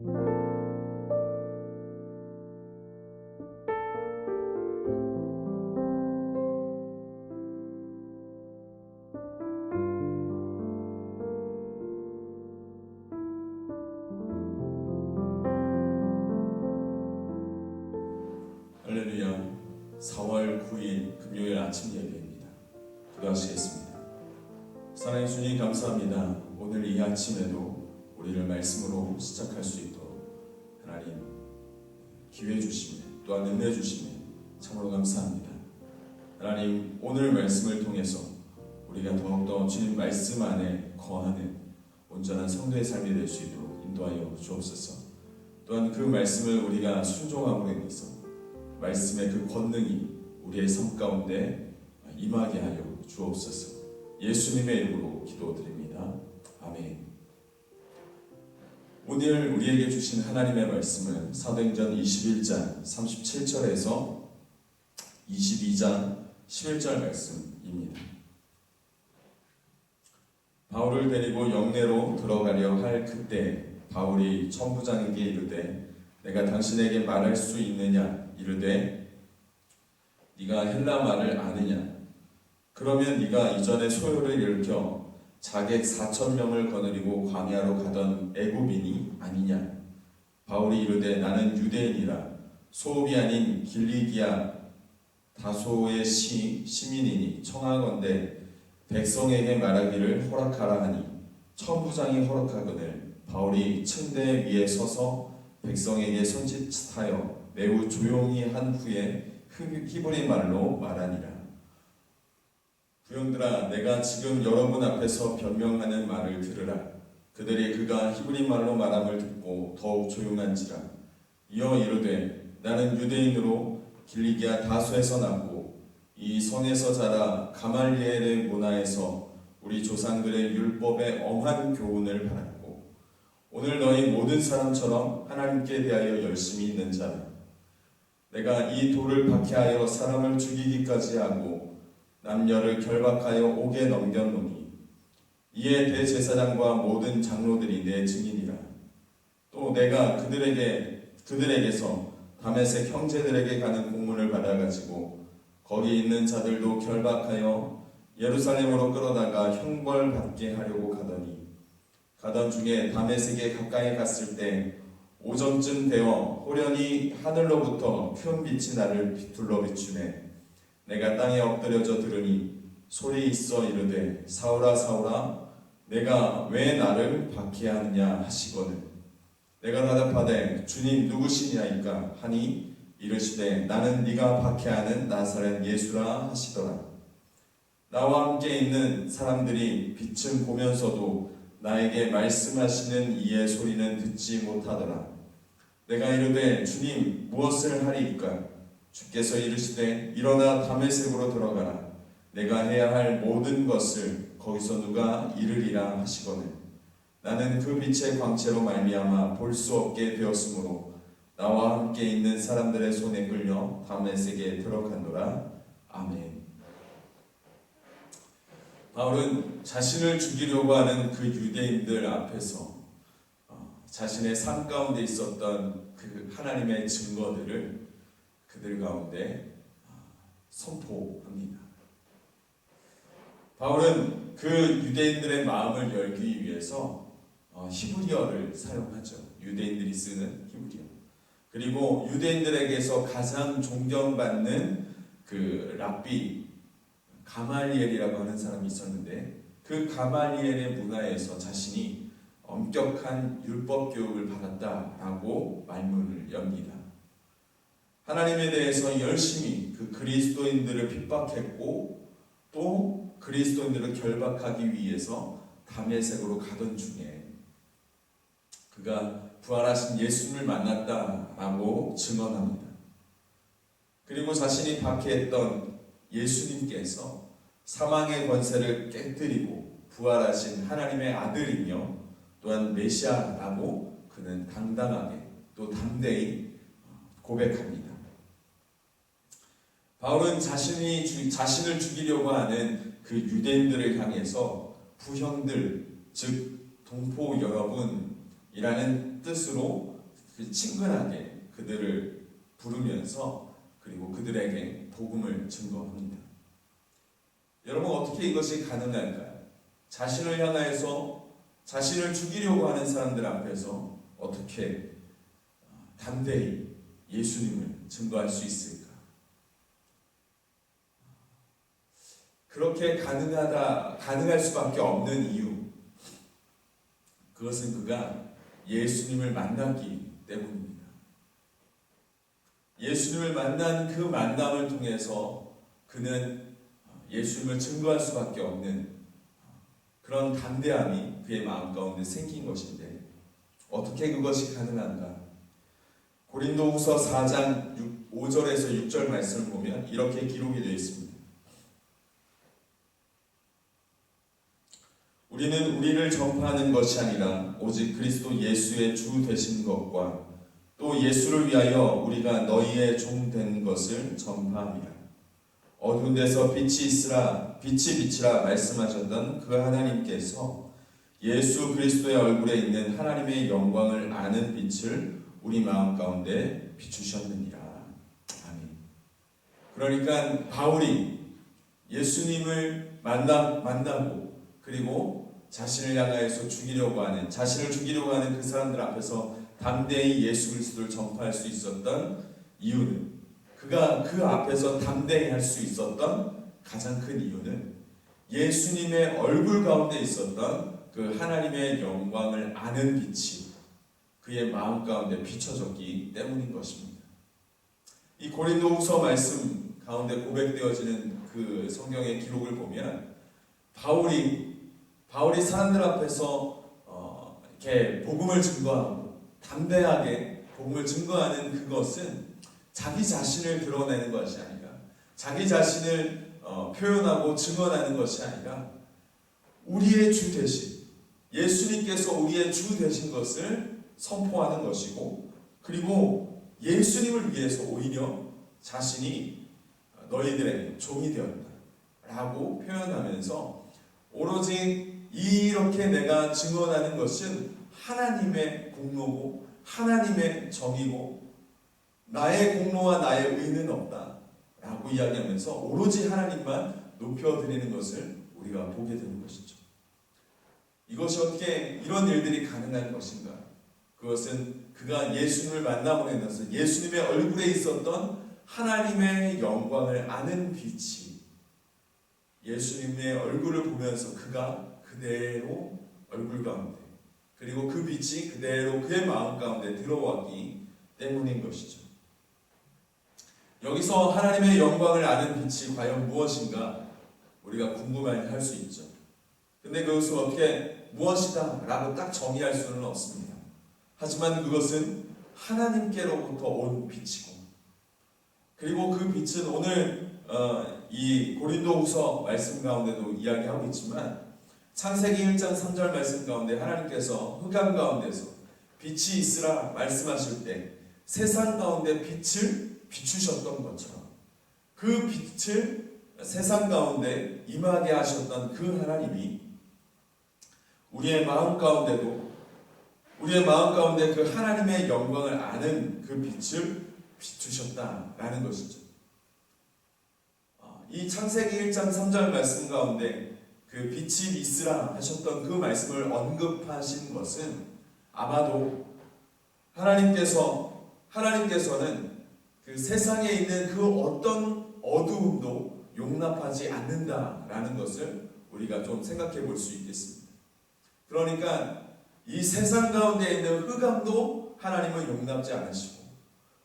할렐루야. 4월 9일 금요일 아침 예배입니다. 기도하시겠습니다. 사랑의 주님 감사합니다. 오늘 이 아침에도 우리를 말씀으로 시작할 수 있도록 하나님 기회 주시네, 또한 은혜 주시네, 참으로 감사합니다. 하나님, 오늘 말씀을 통해서 우리가 더욱더 주님 말씀 안에 거하는 온전한 성도의 삶이 될 수 있도록 인도하여 주옵소서. 또한 그 말씀을 우리가 순종함으로 인해서 말씀의 그 권능이 우리의 삶 가운데 임하게 하여 주옵소서. 예수님의 이름으로 기도드립니다. 아멘. 오늘 우리에게 주신 하나님의 말씀은 사도행전 21장 37절에서 22장 11절 말씀입니다. 바울을 데리고 영내로 들어가려 할 그때 바울이 천부장에게 이르되 내가 당신에게 말할 수 있느냐? 이르되 네가 헬라 말을 아느냐? 그러면 네가 이전에 소요를 일으켜 자객 4,000명을 거느리고 광야로 가던 애굽인이 아니냐? 바울이 이르되 나는 유대인이라 소읍이 아닌 길리기아 다소의 시민이니 청하건대 백성에게 말하기를 허락하라 하니 천부장이 허락하거늘 바울이 층대 위에 서서 백성에게 손짓하여 매우 조용히 한 후에 히브리 말로 말하니라. 부형들아, 내가 지금 여러분 앞에서 변명하는 말을 들으라. 그들이 그가 히브리 말로 말함을 듣고 더욱 조용한지라. 이어 이르되 나는 유대인으로 길리기아 다소에서 났고 이 성에서 자라 가말리엘의 문화에서 우리 조상들의 율법에 엄한 교훈을 받았고 오늘 너희 모든 사람처럼 하나님께 대하여 열심히 있는 자라. 내가 이 돌을 박해하여 사람을 죽이기까지 하고 남녀를 결박하여 옥에 넘겼노니 이에 대제사장과 모든 장로들이 내 증인이라. 또 내가 그들에게서 다메섹 형제들에게 가는 공문을 받아가지고 거기 있는 자들도 결박하여 예루살렘으로 끌어다가 형벌받게 하려고 가던 중에 다메섹에 가까이 갔을 때 오전쯤 되어 호련히 하늘로부터 큰 빛이 나를 둘러비추네. 내가 땅에 엎드려져 들으니 소리 있어 이르되 사울아 사울아 내가 왜 나를 박해하느냐 하시거늘 내가 대답하되 주님 누구시냐이까 하니 이르시되 나는 네가 박해하는 나사렛 예수라 하시더라. 나와 함께 있는 사람들이 빛은 보면서도 나에게 말씀하시는 이의 소리는 듣지 못하더라. 내가 이르되 주님 무엇을 하리이까? 주께서 이르시되 일어나 다메섹으로 들어가라. 내가 해야 할 모든 것을 거기서 누가 이르리라 하시거늘 나는 그 빛의 광채로 말미암아 볼 수 없게 되었으므로 나와 함께 있는 사람들의 손에 끌려 다메섹에 들어가노라. 아멘. 바울은 자신을 죽이려고 하는 그 유대인들 앞에서 자신의 삶 가운데 있었던 그 하나님의 증거들을 그들 가운데 선포합니다. 바울은 그 유대인들의 마음을 열기 위해서 히브리어를 사용하죠. 유대인들이 쓰는 히브리어. 그리고 유대인들에게서 가장 존경받는 그 랍비 가말리엘이라고 하는 사람이 있었는데 그 가말리엘의 문화에서 자신이 엄격한 율법 교육을 받았다라고 말문을 엽니다. 하나님에 대해서 열심히 그 그리스도인들을 핍박했고 또 그리스도인들을 결박하기 위해서 다메섹으로 가던 중에 그가 부활하신 예수님을 만났다라고 증언합니다. 그리고 자신이 박해했던 예수님께서 사망의 권세를 깨뜨리고 부활하신 하나님의 아들이며 또한 메시아라고 그는 당당하게 또 담대히 고백합니다. 바울은 자신을 죽이려고 하는 그 유대인들을 향해서 부형들, 즉 동포 여러분, 이라는 뜻으로 친근하게 그들을 부르면서 그리고 그들에게 복음을 증거합니다. 여러분, 어떻게 이것이 가능할까요? 자신을 향하여서 자신을 죽이려고 하는 사람들 앞에서 어떻게 담대히 예수님을 증거할 수 있을까? 그렇게 가능할 수밖에 없는 이유, 그것은 그가 예수님을 만났기 때문입니다. 예수님을 만난 그 만남을 통해서 그는 예수님을 증거할 수밖에 없는 그런 담대함이 그의 마음 가운데 생긴 것인데, 어떻게 그것이 가능한가? 고린도후서 4장 5절에서 6절 말씀을 보면 이렇게 기록이 되어 있습니다. 우리는 우리를 전파하는 것이 아니라 오직 그리스도 예수의 주 되신 것과 또 예수를 위하여 우리가 너희의 종 된 것을 전파합니다. 어두운 데서 빛이 있으라, 빛이 비치라 말씀하셨던 그 하나님께서 예수 그리스도의 얼굴에 있는 하나님의 영광을 아는 빛을 우리 마음 가운데 비추셨느니라. 아멘. 그러니까 바울이 예수님을 만나고 그리고 자신을 향하여서 자신을 죽이려고 하는 그 사람들 앞에서 담대히 예수 그리스도를 전파할 수 있었던 이유는, 그가 그 앞에서 담대히 할 수 있었던 가장 큰 이유는 예수님의 얼굴 가운데 있었던 그 하나님의 영광을 아는 빛이 그의 마음 가운데 비춰졌기 때문인 것입니다. 이 고린도후서 말씀 가운데 고백되어지는 그 성경의 기록을 보면 바울이 사람들 앞에서 이렇게 복음을 증거하고 담대하게 복음을 증거하는 그것은 자기 자신을 드러내는 것이 아니라, 자기 자신을 표현하고 증언하는 것이 아니라 우리의 주 되신 예수님께서 우리의 주 되신 것을 선포하는 것이고, 그리고 예수님을 위해서 오히려 자신이 너희들의 종이 되었다 라고 표현하면서 오로지 이렇게 내가 증언하는 것은 하나님의 공로고 하나님의 정의고 나의 공로와 나의 의는 없다 라고 이야기하면서 오로지 하나님만 높여드리는 것을 우리가 보게 되는 것이죠. 이것이 어떻게 이런 일들이 가능한 것인가? 그것은 그가 예수님을 만나고 나서 예수님의 얼굴에 있었던 하나님의 영광을 아는 빛이 예수님의 얼굴을 보면서 그가 그대로 얼굴 가운데, 그리고 그 빛이 그대로 그의 마음 가운데 들어왔기 때문인 것이죠. 여기서 하나님의 영광을 아는 빛이 과연 무엇인가 우리가 궁금해할 수 있죠. 근데 그것을 어떻게 무엇이다 라고 딱 정의할 수는 없습니다. 하지만 그것은 하나님께로부터 온 빛이고, 그리고 그 빛은 오늘 이 고린도후서 말씀 가운데도 이야기하고 있지만 창세기 1장 3절 말씀 가운데 하나님께서 흑암 가운데서 빛이 있으라 말씀하실 때 세상 가운데 빛을 비추셨던 것처럼 그 빛을 세상 가운데 임하게 하셨던 그 하나님이 우리의 마음 가운데 그 하나님의 영광을 아는 그 빛을 비추셨다라는 것이죠. 이 창세기 1장 3절 말씀 가운데 그 빛이 있으라 하셨던 그 말씀을 언급하신 것은 아마도 하나님께서는 그 세상에 있는 그 어떤 어두움도 용납하지 않는다라는 것을 우리가 좀 생각해 볼 수 있겠습니다. 그러니까 이 세상 가운데 있는 흑암도 하나님은 용납지 않으시고,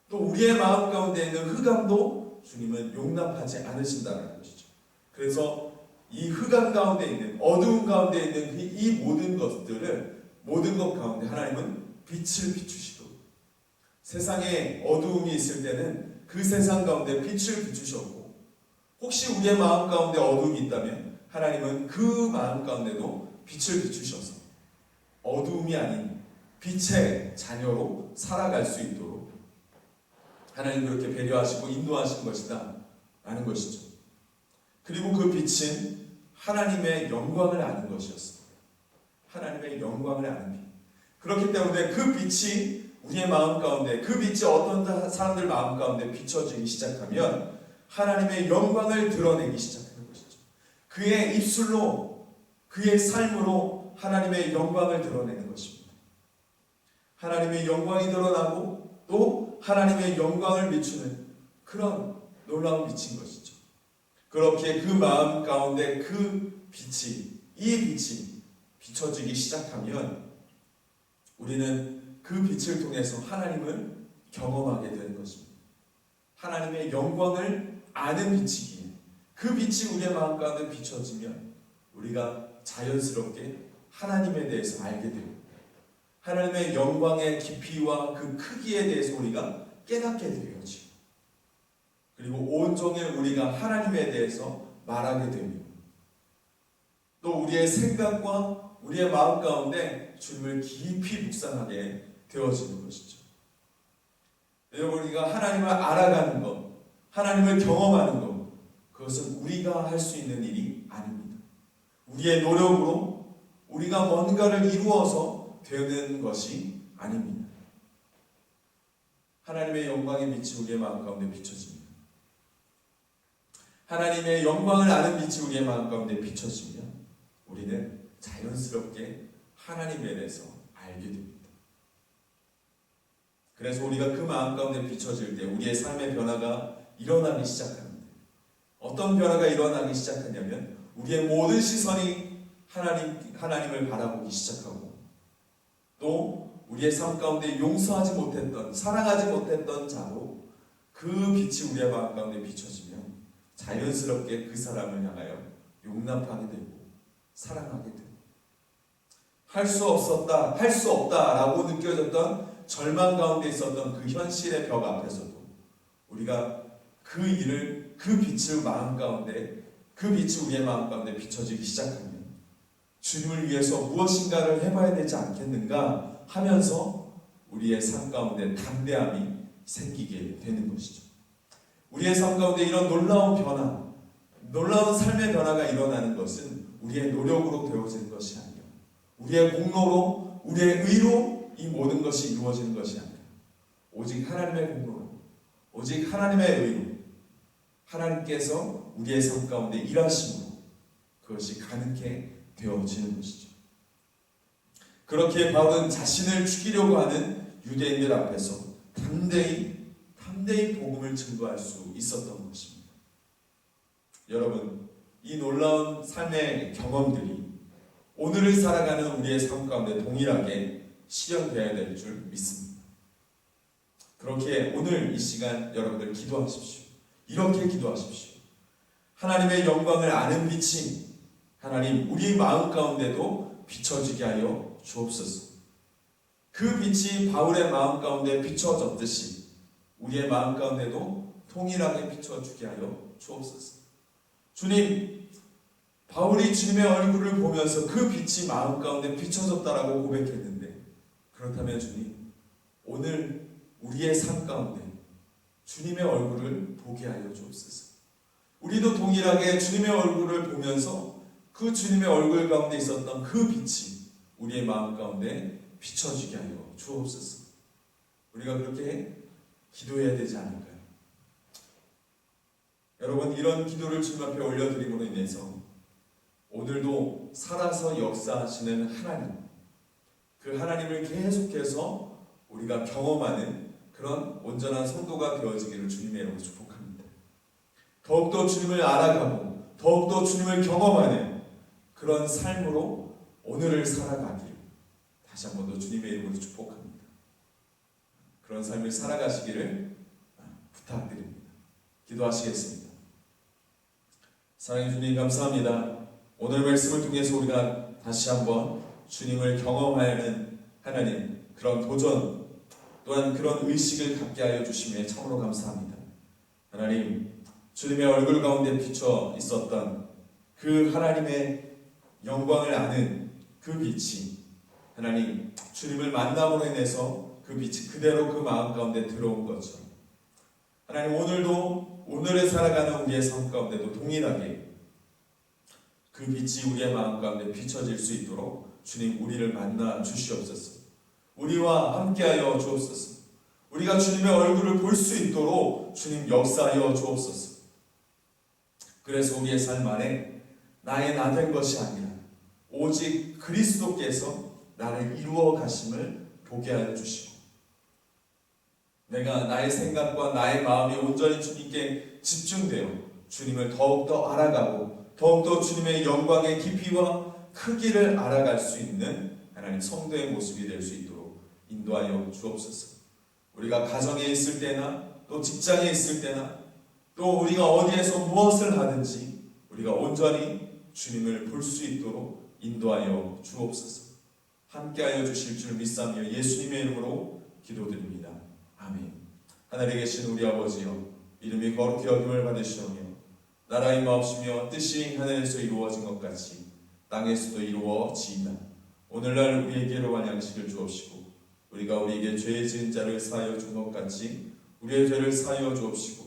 또 우리의 마음 가운데 있는 흑암도 주님은 용납하지 않으신다는 것이죠. 그래서 이 흑암 가운데 있는, 어두움 가운데 있는 이 모든 것 가운데 하나님은 빛을 비추시고, 세상에 어두움이 있을 때는 그 세상 가운데 빛을 비추셨고, 혹시 우리의 마음 가운데 어두움이 있다면 하나님은 그 마음 가운데도 빛을 비추셔서 어두움이 아닌 빛의 자녀로 살아갈 수 있도록 하나님 그렇게 배려하시고 인도하신 것이다 라는 것이죠. 그리고 그 빛은 하나님의 영광을 아는 것이었습니다. 하나님의 영광을 아는 빛. 그렇기 때문에 그 빛이 우리의 마음 가운데, 그 빛이 어떤 사람들 마음 가운데 비춰지기 시작하면 하나님의 영광을 드러내기 시작하는 것이죠. 그의 입술로, 그의 삶으로 하나님의 영광을 드러내는 것입니다. 하나님의 영광이 드러나고 또 하나님의 영광을 비추는 그런 놀라운 빛인 것이죠. 그렇게 그 마음 가운데 그 빛이, 이 빛이 비춰지기 시작하면 우리는 그 빛을 통해서 하나님을 경험하게 되는 것입니다. 하나님의 영광을 아는 빛이기에 그 빛이 우리의 마음 가운데 비춰지면 우리가 자연스럽게 하나님에 대해서 알게 되고 하나님의 영광의 깊이와 그 크기에 대해서 우리가 깨닫게 되어지고 그리고 온종일 우리가 하나님에 대해서 말하게 됩니다. 또 우리의 생각과 우리의 마음 가운데 주님을 깊이 묵상하게 되어지는 것이죠. 여러분, 우리가 하나님을 알아가는 것, 하나님을 경험하는 것, 그것은 우리가 할 수 있는 일이 아닙니다. 우리의 노력으로 우리가 뭔가를 이루어서 되는 것이 아닙니다. 하나님의 영광의 빛이 우리의 마음 가운데 비춰집니다. 하나님의 영광을 아는 빛이 우리의 마음 가운데 비춰지면 우리는 자연스럽게 하나님에 대해서 알게 됩니다. 그래서 우리가 그 마음 가운데 비춰질 때 우리의 삶의 변화가 일어나기 시작합니다. 어떤 변화가 일어나기 시작하냐면 우리의 모든 시선이 하나님을 바라보기 시작하고 또 우리의 삶 가운데 용서하지 못했던, 사랑하지 못했던 자로 그 빛이 우리의 마음 가운데 비춰지면 자연스럽게 그 사람을 향하여 용납하게 되고 사랑하게 되고 할 수 없었다, 할 수 없다라고 느껴졌던 절망 가운데 있었던 그 현실의 벽 앞에서도 우리가 그 일을, 그 빛을 마음 가운데, 그 빛이 우리의 마음 가운데 비춰지기 시작하면 주님을 위해서 무엇인가를 해봐야 되지 않겠는가 하면서 우리의 삶 가운데 담대함이 생기게 되는 것이죠. 우리의 삶 가운데 이런 놀라운 변화, 놀라운 삶의 변화가 일어나는 것은 우리의 노력으로 되어지는 것이 아니라 우리의 공로로, 우리의 의로 이 모든 것이 이루어지는 것이 아니라 오직 하나님의 공로로, 오직 하나님의 의로 하나님께서 우리의 삶 가운데 일하심으로 그것이 가능케 되어지는 것이죠. 그렇게 바울은 자신을 죽이려고 하는 유대인들 앞에서 담대히 복음을 증거할 수 있었던 것입니다. 여러분, 이 놀라운 삶의 경험들이 오늘을 살아가는 우리의 삶 가운데 동일하게 실현되어야 될 줄 믿습니다. 그렇게 오늘 이 시간 여러분들 기도하십시오. 이렇게 기도하십시오. 하나님의 영광을 아는 빛이 하나님 우리 마음 가운데도 비춰지게 하여 주옵소서. 그 빛이 바울의 마음 가운데 비춰졌듯이 우리의 마음 가운데도 동일하게 비춰주게 하여 주옵소서. 주님, 바울이 주님의 얼굴을 보면서 그 빛이 마음 가운데 비춰졌다라고 고백했는데 그렇다면 주님, 오늘 우리의 삶 가운데 주님의 얼굴을 보게 하여 주옵소서. 우리도 동일하게 주님의 얼굴을 보면서 그 주님의 얼굴 가운데 있었던 그 빛이 우리의 마음 가운데 비춰지게 하여 주옵소서. 우리가 그렇게 기도해야 되지 않을까요? 여러분, 이런 기도를 주님 앞에 올려드림으로 인해서 오늘도 살아서 역사하시는 하나님, 그 하나님을 계속해서 우리가 경험하는 그런 온전한 성도가 되어지기를 주님의 이름으로 축복합니다. 더욱더 주님을 알아가고 더욱더 주님을 경험하는 그런 삶으로 오늘을 살아가기를 다시 한 번 더 주님의 이름으로 축복합니다. 그런 삶을 살아가시기를 부탁드립니다. 기도하시겠습니다. 사랑해 주님, 감사합니다. 오늘 말씀을 통해서 우리가 다시 한번 주님을 경험하는 하나님, 그런 도전 또한 그런 의식을 갖게 하여 주심에 참으로 감사합니다. 하나님, 주님의 얼굴 가운데 비춰 있었던 그 하나님의 영광을 아는 그 빛이 하나님, 주님을 만남으로 인해서 그 빛이 그대로 그 마음 가운데 들어온 것처럼 하나님, 오늘도 오늘을 살아가는 우리의 삶 가운데도 동일하게 그 빛이 우리의 마음 가운데 비춰질 수 있도록 주님 우리를 만나 주시옵소서. 우리와 함께하여 주옵소서. 우리가 주님의 얼굴을 볼 수 있도록 주님 역사하여 주옵소서. 그래서 우리의 삶 안에 나의 나 된 것이 아니라 오직 그리스도께서 나를 이루어 가심을 보게 하여 주시고, 내가 나의 생각과 나의 마음이 온전히 주님께 집중되어 주님을 더욱더 알아가고 더욱더 주님의 영광의 깊이와 크기를 알아갈 수 있는 하나님 성도의 모습이 될 수 있도록 인도하여 주옵소서. 우리가 가정에 있을 때나 또 직장에 있을 때나 또 우리가 어디에서 무엇을 하든지 우리가 온전히 주님을 볼 수 있도록 인도하여 주옵소서. 함께하여 주실 줄 믿사며 예수님의 이름으로 기도드립니다. 아멘. 하늘에 계신 우리 아버지여, 이름이 거룩히 여김을 받으시오며 나라가 임하옵시며 뜻이 하늘에서 이루어진 것 같이 땅에서도 이루어지이다. 오늘날 우리에게 일용할 양식을 주옵시고 우리가 우리에게 죄 지은 자를 사하여 준 것 같이 우리의 죄를 사하여 주옵시고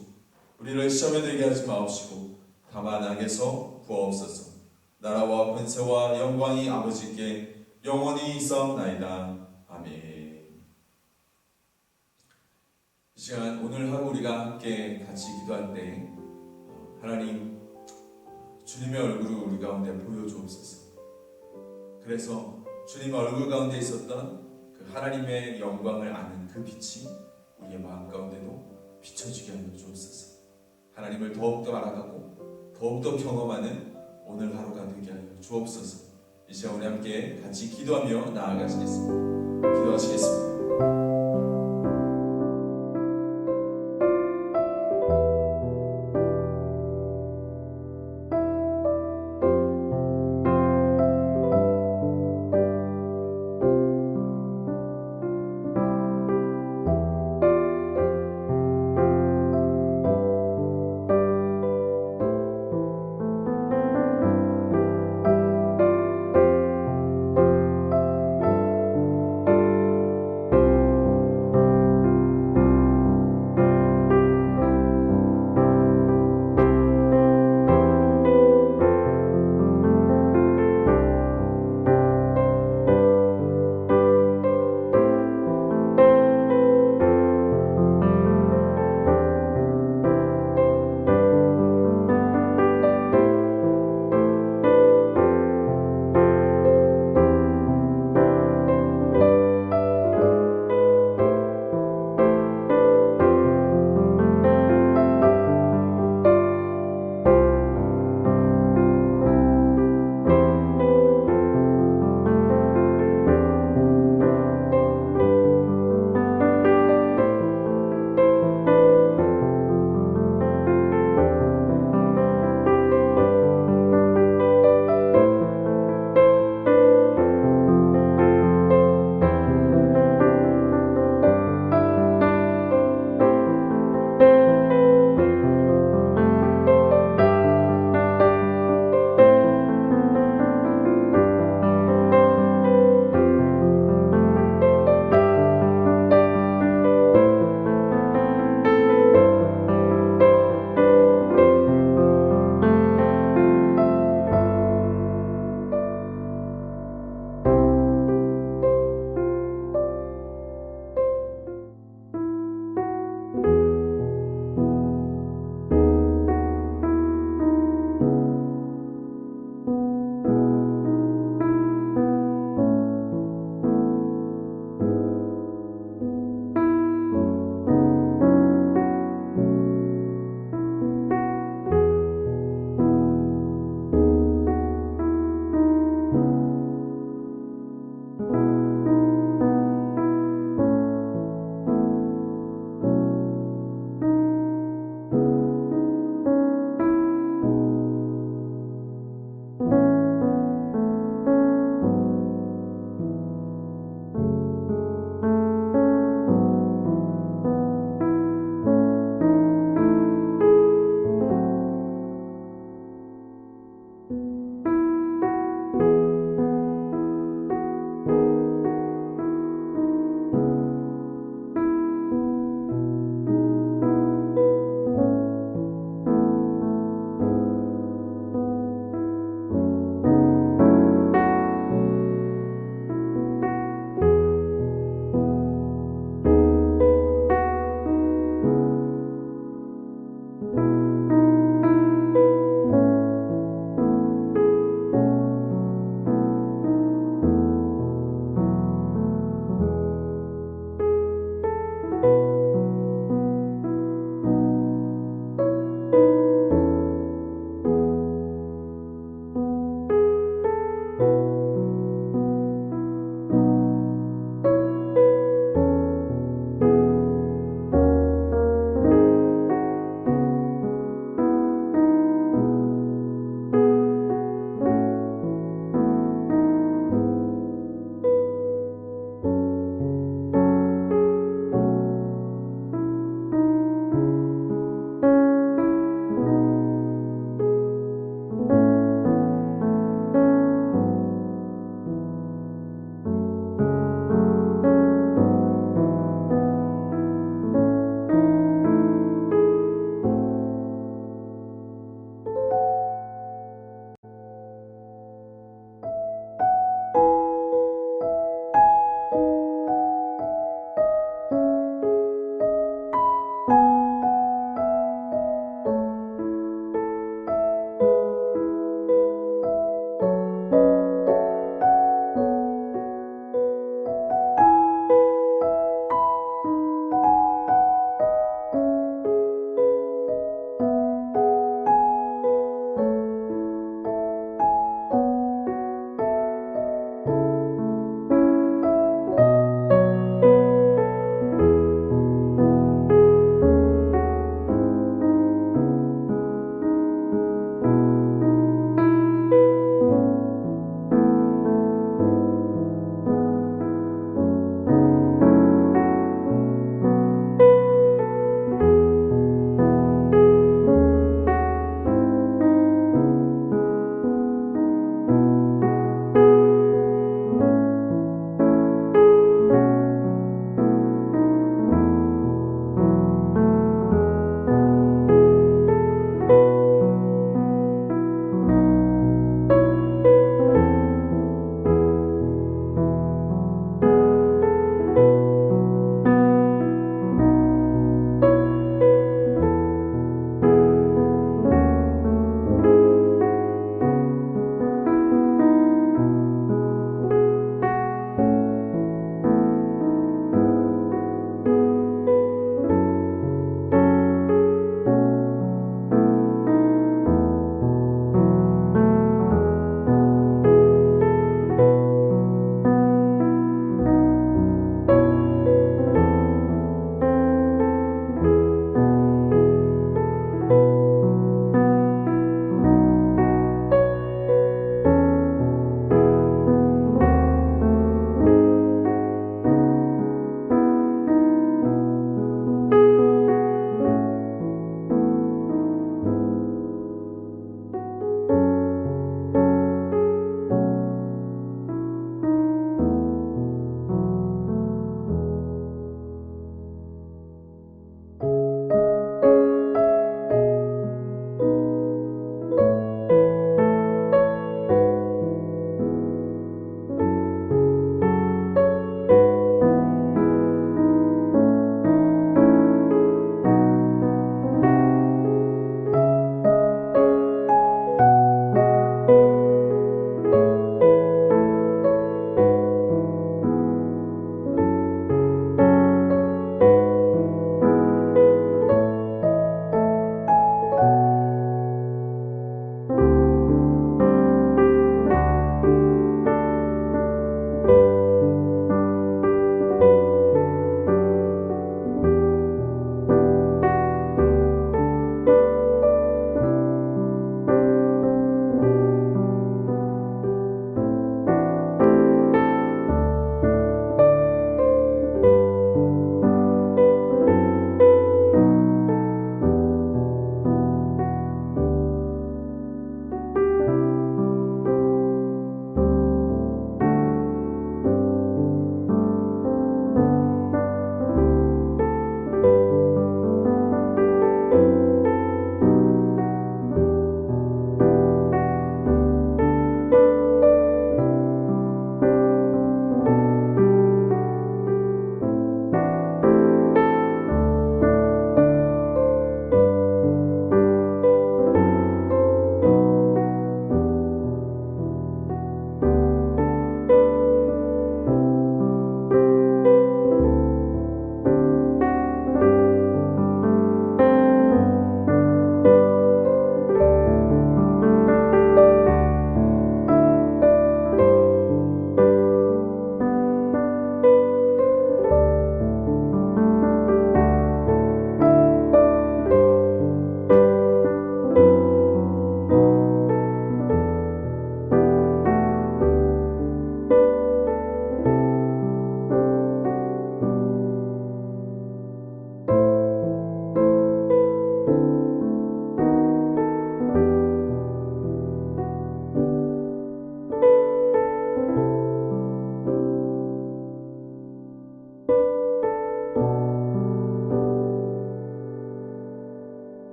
우리를 시험에 들게 하지 마옵시고 다만 악에서 구하옵소서. 나라와 권세와 영광이 아버지께 영원히 있사옵나이다. 아멘. 이 시간 오늘 하루 우리가 함께 같이 기도할 때 하나님 주님의 얼굴을 우리 가운데 보여주옵소서. 그래서 주님의 얼굴 가운데 있었던 그 하나님의 영광을 아는 그 빛이 우리의 마음 가운데도 비춰지게 하여 주옵소서. 하나님을 더욱더 알아가고 더욱더 경험하는 오늘 하루가 되게 하여 주옵소서. 이 시간 우리 함께 같이 기도하며 나아가시겠습니다. 기도하시겠습니다.